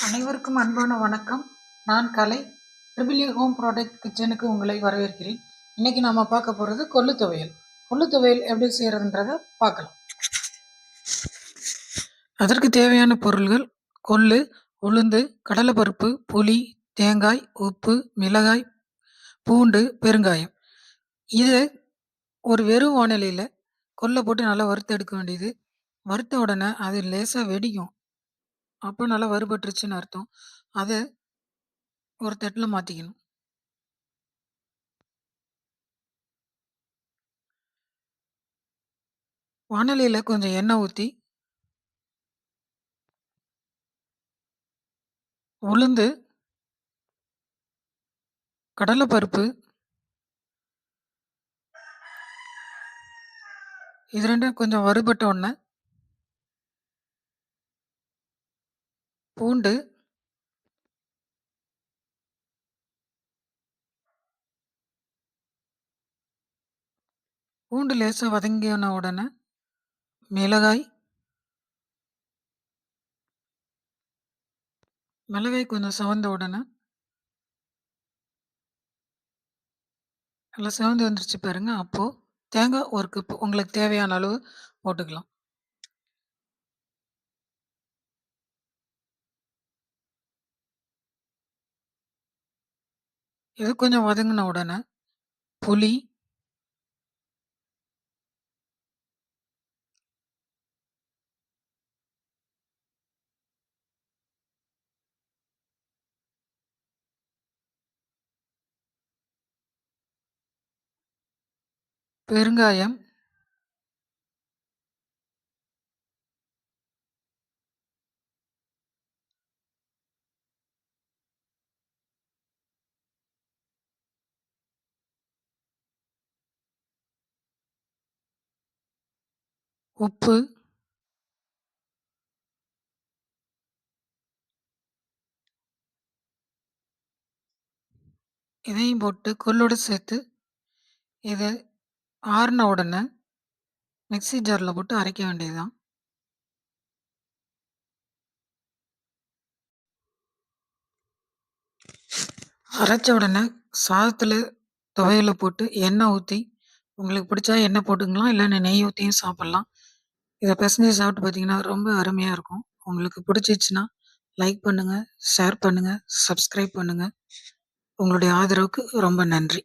அனைவருக்கும் அன்பான வணக்கம். நான் கலை. ட்ரிபிள் ஏ ஹோம் ப்ராடக்ட் கிச்சனுக்கு உங்களை வரவேற்கிறேன். இன்னைக்கு நாம பார்க்க போகிறது கொள்ளு துவையல். கொள்ளு துவையல் எப்படி செய்யறதுன்றத பார்க்கலாம். அதற்கு தேவையான பொருள்கள்: கொள்ளு, உளுந்து, கடலைப்பருப்பு, புளி, தேங்காய், உப்பு, மிளகாய், பூண்டு, பெருங்காயம். இதை ஒரு வெறும் வானிலையில் கொள்ளை போட்டு நல்லா வறுத்து எடுக்க வேண்டியது. வறுத்த உடனே அது லேசாக வெடிக்கும். அப்போ நல்லா வறுபட்டுருச்சுன்னு அர்த்தம். அதை ஒரு தட்டில் மாற்றிக்கணும். வானலியில் கொஞ்சம் எண்ணெய் ஊற்றி உளுந்து, கடலைப்பருப்பு இது ரெண்டும் கொஞ்சம் வறுபட்ட உடனே பூண்டு, பூண்டு லேசாக வதங்கின உடனே மிளகாய் கொஞ்சம் செவந்த உடனே நல்லா செவந்து வந்துருச்சு பாருங்க. அப்போது தேங்காய் ஒரு கப்பு உங்களுக்கு தேவையான அளவு போட்டுக்கலாம். இது கொஞ்சம் வதங்கின உடனே புளி, பெருங்காயம், உப்பு, இதையும் போட்டு கொள்ளோடு சேர்த்து இதை ஆறின உடனே மிக்ஸி ஜாரில் போட்டு அரைக்க வேண்டியதுதான். அரைச்ச உடனே சாதத்தில் துவையலை போட்டு எண்ணெய் ஊற்றி, உங்களுக்கு பிடிச்சா எண்ணெய் போட்டுக்கலாம், இல்லைன்னா நெய் ஊற்றியும் சாப்பிட்லாம். இதை பிசைஞ்சு சாப்பிட்டு பார்த்தீங்கன்னா ரொம்ப அருமையாக இருக்கும். உங்களுக்கு பிடிச்சிச்சுன்னா லைக் பண்ணுங்கள், ஷேர் பண்ணுங்கள், சப்ஸ்கிரைப் பண்ணுங்கள். உங்களுடைய ஆதரவுக்கு ரொம்ப நன்றி.